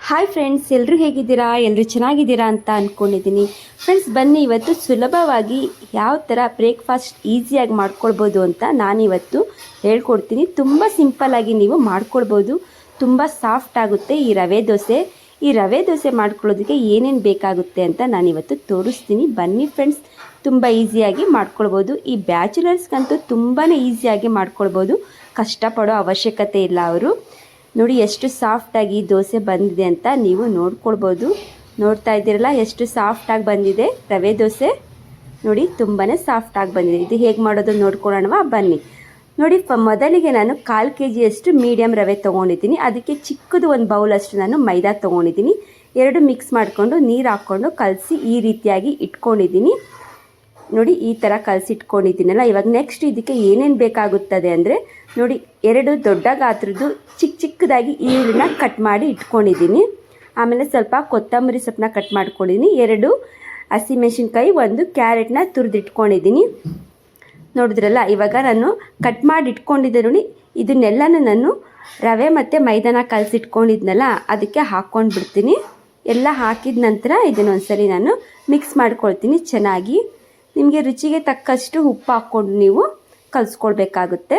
Hi friends, ಎಲ್ಲರೂ ಹೇಗಿದ್ದೀರಾ? ಎಲ್ಲರೂ ಚೆನ್ನಾಗಿದ್ದೀರಾ ಅಂತ ಅಂದ್ಕೊಂಡಿದ್ದೀನಿ. ಫ್ರೆಂಡ್ಸ್, ಬನ್ನಿ ಇವತ್ತು ಸುಲಭವಾಗಿ ಯಾವ ಥರ ಬ್ರೇಕ್ಫಾಸ್ಟ್ ಈಸಿಯಾಗಿ ಮಾಡ್ಕೊಳ್ಬೋದು ಅಂತ ನಾನಿವತ್ತು ಹೇಳ್ಕೊಡ್ತೀನಿ. ತುಂಬ ಸಿಂಪಲ್ಲಾಗಿ ನೀವು ಮಾಡ್ಕೊಳ್ಬೋದು. ತುಂಬ ಸಾಫ್ಟ್ ಆಗುತ್ತೆ ಈ ರವೆ ದೋಸೆ. ಈ ರವೆ ದೋಸೆ ಮಾಡ್ಕೊಳ್ಳೋದಕ್ಕೆ ಏನೇನು ಬೇಕಾಗುತ್ತೆ ಅಂತ ನಾನಿವತ್ತು ತೋರಿಸ್ತೀನಿ. ಬನ್ನಿ ಫ್ರೆಂಡ್ಸ್, ತುಂಬ ಈಸಿಯಾಗಿ ಮಾಡ್ಕೊಳ್ಬೋದು. ಈ ಬ್ಯಾಚುಲರ್ಸ್ಗಂತೂ ತುಂಬಾ ಈಸಿಯಾಗಿ ಮಾಡ್ಕೊಳ್ಬೋದು. ಕಷ್ಟಪಡೋ ಅವಶ್ಯಕತೆ ಇಲ್ಲ. ಅವರು ನೋಡಿ ಎಷ್ಟು ಸಾಫ್ಟಾಗಿ ದೋಸೆ ಬಂದಿದೆ ಅಂತ ನೀವು ನೋಡ್ಕೊಳ್ಬೋದು. ನೋಡ್ತಾ ಇದ್ದೀರಲ್ಲ ಎಷ್ಟು ಸಾಫ್ಟಾಗಿ ಬಂದಿದೆ ರವೆ ದೋಸೆ. ನೋಡಿ ತುಂಬಾ ಸಾಫ್ಟಾಗಿ ಬಂದಿದೆ. ಇದು ಹೇಗೆ ಮಾಡೋದು ನೋಡ್ಕೊಳ್ಳೋಣವಾ? ಬನ್ನಿ. ನೋಡಿ, ಮೊದಲಿಗೆ ನಾನು 1/4 kg ಮೀಡಿಯಮ್ ರವೆ ತೊಗೊಂಡಿದ್ದೀನಿ. ಅದಕ್ಕೆ ಚಿಕ್ಕದು ಒಂದು ಬೌಲಷ್ಟು ನಾನು ಮೈದಾ ತೊಗೊಂಡಿದ್ದೀನಿ. ಎರಡು ಮಿಕ್ಸ್ ಮಾಡಿಕೊಂಡು ನೀರು ಹಾಕ್ಕೊಂಡು ಕಲಸಿ ಈ ರೀತಿಯಾಗಿ ಇಟ್ಕೊಂಡಿದ್ದೀನಿ. ನೋಡಿ ಈ ಥರ ಕಲಸಿಟ್ಕೊಂಡಿದ್ದೀನಲ್ಲ. ಇವಾಗ ನೆಕ್ಸ್ಟ್ ಇದಕ್ಕೆ ಏನೇನು ಬೇಕಾಗುತ್ತದೆ ಅಂದರೆ ನೋಡಿ, 2 ದೊಡ್ಡ ಗಾತ್ರದ್ದು ಚಿಕ್ಕದಾಗಿ ಈರುಳ್ಳಿನ ಕಟ್ ಮಾಡಿ ಇಟ್ಕೊಂಡಿದ್ದೀನಿ. ಆಮೇಲೆ ಸ್ವಲ್ಪ ಕೊತ್ತಂಬರಿ ಸೊಪ್ಪನ್ನ ಕಟ್ ಮಾಡ್ಕೊಂಡಿದ್ದೀನಿ. 2 ಹಸಿಮೆಣಸಿನ್ಕಾಯಿ, 1 ಕ್ಯಾರೆಟ್ನ ತುರಿದಿಟ್ಕೊಂಡಿದ್ದೀನಿ. ನೋಡಿದ್ರಲ್ಲ, ಇವಾಗ ನಾನು ಕಟ್ ಮಾಡಿ ಇಟ್ಕೊಂಡಿದ್ದೆ ನೋಡಿ. ಇದನ್ನೆಲ್ಲನೂ ನಾನು ರವೆ ಮತ್ತು ಮೈದಾನ ಕಲಸಿಟ್ಕೊಂಡಿದ್ನಲ್ಲ ಅದಕ್ಕೆ ಹಾಕ್ಕೊಂಡು ಬಿಡ್ತೀನಿ. ಎಲ್ಲ ಹಾಕಿದ ನಂತರ ಇದನ್ನೊಂದ್ಸರಿ ನಾನು ಮಿಕ್ಸ್ ಮಾಡ್ಕೊಳ್ತೀನಿ ಚೆನ್ನಾಗಿ. ನಿಮಗೆ ರುಚಿಗೆ ತಕ್ಕಷ್ಟು ಉಪ್ಪು ಹಾಕ್ಕೊಂಡು ನೀವು ಕಲಿಸ್ಕೊಳ್ಬೇಕಾಗುತ್ತೆ.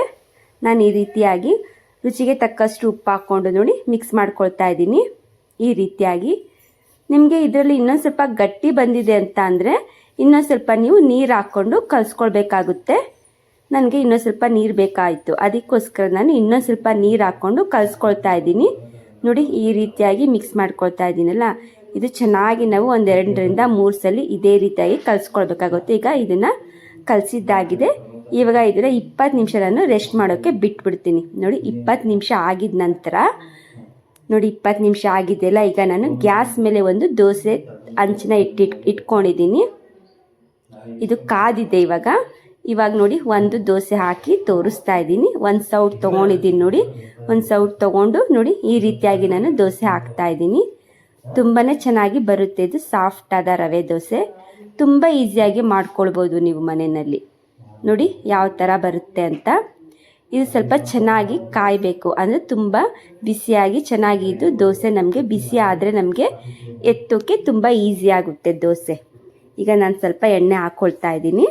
ನಾನು ಈ ರೀತಿಯಾಗಿ ರುಚಿಗೆ ತಕ್ಕಷ್ಟು ಉಪ್ಪು ಹಾಕ್ಕೊಂಡು ನೋಡಿ ಮಿಕ್ಸ್ ಮಾಡ್ಕೊಳ್ತಾ ಇದ್ದೀನಿ. ಈ ರೀತಿಯಾಗಿ ನಿಮಗೆ ಇದರಲ್ಲಿ ಇನ್ನೊಂದು ಸ್ವಲ್ಪ ಗಟ್ಟಿ ಬಂದಿದೆ ಅಂತ ಅಂದರೆ ಇನ್ನೊಂದು ಸ್ವಲ್ಪ ನೀವು ನೀರು ಹಾಕ್ಕೊಂಡು ಕಲಿಸ್ಕೊಳ್ಬೇಕಾಗುತ್ತೆ. ನನಗೆ ಇನ್ನೊಂದು ಸ್ವಲ್ಪ ನೀರು ಬೇಕಾಯಿತು, ಅದಕ್ಕೋಸ್ಕರ ನಾನು ಇನ್ನೊಂದು ಸ್ವಲ್ಪ ನೀರು ಹಾಕ್ಕೊಂಡು ಕಲಿಸ್ಕೊಳ್ತಾ ಇದ್ದೀನಿ. ನೋಡಿ ಈ ರೀತಿಯಾಗಿ ಮಿಕ್ಸ್ ಮಾಡ್ಕೊಳ್ತಾ ಇದ್ದೀನಲ್ಲ, ಇದು ಚೆನ್ನಾಗಿ ನಾವು 1-2 ರಿಂದ 3 ಸಲ ಇದೇ ರೀತಿಯಾಗಿ ಕಲಿಸ್ಕೊಳ್ಬೇಕಾಗುತ್ತೆ. ಈಗ ಇದನ್ನು ಕಲಸಿದ್ದಾಗಿದೆ. ಇವಾಗ ಇದನ್ನು 20 ನಿಮಿಷ ನಾನು ರೆಸ್ಟ್ ಮಾಡೋಕ್ಕೆ ಬಿಟ್ಬಿಡ್ತೀನಿ. ನೋಡಿ 20 ನಿಮಿಷ ಆಗಿದ ನಂತರ ನೋಡಿ 20 ನಿಮಿಷ ಆಗಿದೆಯಲ್ಲ. ಈಗ ನಾನು ಗ್ಯಾಸ್ ಮೇಲೆ ಒಂದು ದೋಸೆ ಹಂಚನ್ನ ಇಟ್ಕೊಂಡಿದ್ದೀನಿ. ಇದು ಕಾದಿದೆ. ಇವಾಗ ನೋಡಿ ಒಂದು ದೋಸೆ ಹಾಕಿ ತೋರಿಸ್ತಾ ಇದ್ದೀನಿ. ಒಂದು ಸೌಟ್ ತೊಗೊಂಡಿದ್ದೀನಿ ನೋಡಿ. ಒಂದು ಸೌಟ್ ತೊಗೊಂಡು ನೋಡಿ ಈ ರೀತಿಯಾಗಿ ನಾನು ದೋಸೆ ಹಾಕ್ತಾ ಇದ್ದೀನಿ. ತುಂಬಾ ಚೆನ್ನಾಗಿ ಬರುತ್ತೆ. ಇದು ಸಾಫ್ಟ್ ಆದ ರವೆ ದೋಸೆ. ತುಂಬ ಈಸಿಯಾಗಿ ಮಾಡ್ಕೊಳ್ಬೋದು ನೀವು ಮನೆಯಲ್ಲಿ. ನೋಡಿ ಯಾವ ಥರ ಬರುತ್ತೆ ಅಂತ. ಇದು ಸ್ವಲ್ಪ ಚೆನ್ನಾಗಿ ಕಾಯಬೇಕು, ಅಂದರೆ ತುಂಬ ಬಿಸಿಯಾಗಿ ಚೆನ್ನಾಗಿ ಇದು ದೋಸೆ ನಮಗೆ ಬಿಸಿ ಆದರೆ ನಮಗೆ ಎತ್ತೋಕ್ಕೆ ತುಂಬ ಈಸಿ ಆಗುತ್ತೆ ದೋಸೆ. ಈಗ ನಾನು ಸ್ವಲ್ಪ ಎಣ್ಣೆ ಹಾಕ್ಕೊಳ್ತಾ ಇದ್ದೀನಿ.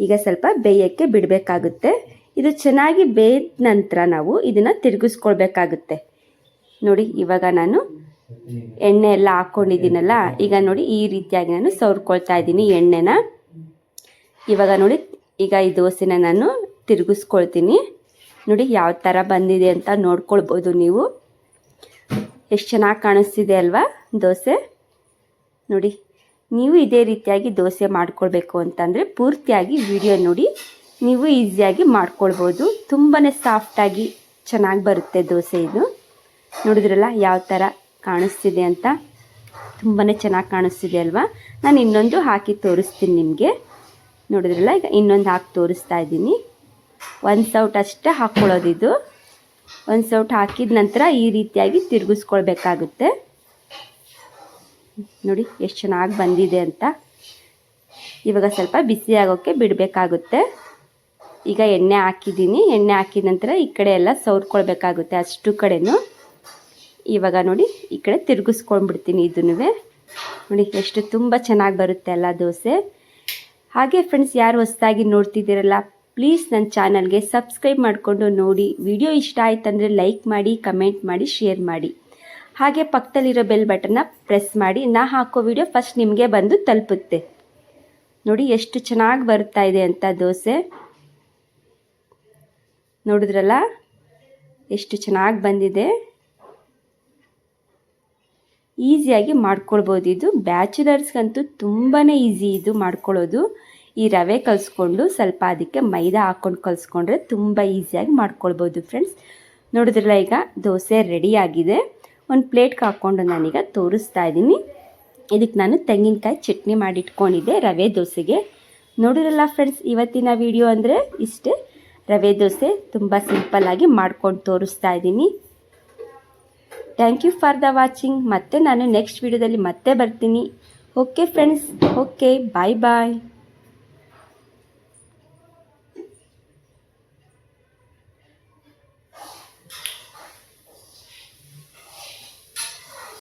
ಈಗ ಸ್ವಲ್ಪ ಬೇಯೋಕ್ಕೆ ಬಿಡಬೇಕಾಗುತ್ತೆ. ಇದು ಚೆನ್ನಾಗಿ ಬೇಯ್ದ ನಂತರ ನಾವು ಇದನ್ನು ತಿರುಗಿಸ್ಕೊಳ್ಬೇಕಾಗುತ್ತೆ. ನೋಡಿ ಇವಾಗ ನಾನು ಎಣ್ಣೆ ಎಲ್ಲ ಹಾಕ್ಕೊಂಡಿದ್ದೀನಲ್ಲ, ಈಗ ನೋಡಿ ಈ ರೀತಿಯಾಗಿ ನಾನು ಸವರ್ಕೊಳ್ತಾ ಇದ್ದೀನಿ ಎಣ್ಣೆನ. ಇವಾಗ ನೋಡಿ ಈಗ ಈ ದೋಸೆನ ನಾನು ತಿರುಗಿಸ್ಕೊಳ್ತೀನಿ. ನೋಡಿ ಯಾವ ಥರ ಬಂದಿದೆ ಅಂತ ನೋಡ್ಕೊಳ್ಬೋದು ನೀವು. ಎಷ್ಟು ಚೆನ್ನಾಗಿ ಕಾಣಿಸ್ತಿದೆ ಅಲ್ವಾ ದೋಸೆ. ನೋಡಿ ನೀವು ಇದೇ ರೀತಿಯಾಗಿ ದೋಸೆ ಮಾಡ್ಕೊಳ್ಬೇಕು ಅಂತಂದರೆ ಪೂರ್ತಿಯಾಗಿ ವಿಡಿಯೋ ನೋಡಿ, ನೀವು ಈಸಿಯಾಗಿ ಮಾಡ್ಕೊಳ್ಬೋದು. ತುಂಬಾ ಸಾಫ್ಟಾಗಿ ಚೆನ್ನಾಗಿ ಬರುತ್ತೆ ದೋಸೆ ಇದು. ನೋಡಿದ್ರಲ್ಲ ಯಾವ ಥರ ಕಾಣಿಸ್ತಿದೆ ಅಂತ. ತುಂಬಾ ಚೆನ್ನಾಗಿ ಕಾಣಿಸ್ತಿದೆ ಅಲ್ವಾ. ನಾನು ಇನ್ನೊಂದು ಹಾಕಿ ತೋರಿಸ್ತೀನಿ ನಿಮಗೆ. ನೋಡಿದ್ರಲ್ಲ, ಈಗ ಇನ್ನೊಂದು ಹಾಕಿ ತೋರಿಸ್ತಾ ಇದ್ದೀನಿ. 1 ಸೌಟ್ ಅಷ್ಟೇ ಹಾಕ್ಕೊಳ್ಳೋದಿದು. 1 ಸೌಟ್ ಹಾಕಿದ ನಂತರ ಈ ರೀತಿಯಾಗಿ ತಿರುಗಿಸ್ಕೊಳ್ಬೇಕಾಗುತ್ತೆ. ನೋಡಿ ಎಷ್ಟು ಚೆನ್ನಾಗಿ ಬಂದಿದೆ ಅಂತ. ಇವಾಗ ಸ್ವಲ್ಪ ಬಿಸಿ ಆಗೋಕ್ಕೆ ಬಿಡಬೇಕಾಗುತ್ತೆ. ಈಗ ಎಣ್ಣೆ ಹಾಕಿದ್ದೀನಿ. ಎಣ್ಣೆ ಹಾಕಿದ ನಂತರ ಈ ಕಡೆ ಎಲ್ಲ ಸವರ್ಕೊಳ್ಬೇಕಾಗುತ್ತೆ ಅಷ್ಟು ಕಡೆನೂ. ಇವಾಗ ನೋಡಿ ಈ ಕಡೆ ತಿರುಗಿಸ್ಕೊಂಡ್ಬಿಡ್ತೀನಿ ಇದನ್ನು. ನೋಡಿ ಎಷ್ಟು ತುಂಬ ಚೆನ್ನಾಗಿ ಬರುತ್ತೆ ಅಲ್ಲ ದೋಸೆ. ಹಾಗೆ ಫ್ರೆಂಡ್ಸ್, ಯಾರು ಹೊಸದಾಗಿ ನೋಡ್ತಿದ್ದೀರಲ್ಲ, ಪ್ಲೀಸ್ ನನ್ನ ಚಾನಲ್ಗೆ ಸಬ್ಸ್ಕ್ರೈಬ್ ಮಾಡಿಕೊಂಡು ನೋಡಿ. ವಿಡಿಯೋ ಇಷ್ಟ ಆಯ್ತಂದರೆ ಲೈಕ್ ಮಾಡಿ, ಕಮೆಂಟ್ ಮಾಡಿ, ಶೇರ್ ಮಾಡಿ. ಹಾಗೆ ಪಕ್ಕದಲ್ಲಿರೋ ಬೆಲ್ ಬಟನ್ನ ಪ್ರೆಸ್ ಮಾಡಿ. ನಾ ಹಾಕೋ ವಿಡಿಯೋ ಫಸ್ಟ್ ನಿಮಗೆ ಬಂದು ತಲುಪುತ್ತೆ. ನೋಡಿ ಎಷ್ಟು ಚೆನ್ನಾಗಿ ಬರ್ತಾ ಇದೆ ಅಂತ ದೋಸೆ. ನೋಡಿದ್ರಲ್ಲ ಎಷ್ಟು ಚೆನ್ನಾಗಿ ಬಂದಿದೆ. ಈಸಿಯಾಗಿ ಮಾಡ್ಕೊಳ್ಬೋದು. ಇದು ಬ್ಯಾಚುಲರ್ಸ್ಗಂತೂ ತುಂಬಾ ಈಸಿ ಇದು ಮಾಡ್ಕೊಳ್ಳೋದು. ಈ ರವೆ ಕಲಿಸ್ಕೊಂಡು ಸ್ವಲ್ಪ ಅದಕ್ಕೆ ಮೈದಾ ಹಾಕ್ಕೊಂಡು ಕಲಿಸ್ಕೊಂಡ್ರೆ ತುಂಬ ಈಸಿಯಾಗಿ ಮಾಡ್ಕೊಳ್ಬೋದು ಫ್ರೆಂಡ್ಸ್. ನೋಡಿದ್ರಲ್ಲ, ಈಗ ದೋಸೆ ರೆಡಿಯಾಗಿದೆ. ಒಂದು ಪ್ಲೇಟ್ಗೆ ಹಾಕ್ಕೊಂಡು ನಾನೀಗ ತೋರಿಸ್ತಾ ಇದ್ದೀನಿ. ಇದಕ್ಕೆ ನಾನು ತೆಂಗಿನಕಾಯಿ ಚಟ್ನಿ ಮಾಡಿಟ್ಕೊಂಡಿದ್ದೆ ರವೆ ದೋಸೆಗೆ. ನೋಡಿರಲ್ಲ ಫ್ರೆಂಡ್ಸ್, ಇವತ್ತಿನ ವಿಡಿಯೋ ಅಂದರೆ ಇಷ್ಟೇ. ರವೆ ದೋಸೆ ತುಂಬ ಸಿಂಪಲ್ಲಾಗಿ ಮಾಡ್ಕೊಂಡು ತೋರಿಸ್ತಾ ಇದ್ದೀನಿ. Thank you for the watching. ಮತ್ತೆ ನಾನು ನೆಕ್ಸ್ಟ್ ವಿಡಿಯೋದಲ್ಲಿ ಮತ್ತೆ ಬರ್ತೀನಿ. ಓಕೆ ಫ್ರೆಂಡ್ಸ್, ಓಕೆ, ಬಾಯ್ ಬಾಯ್.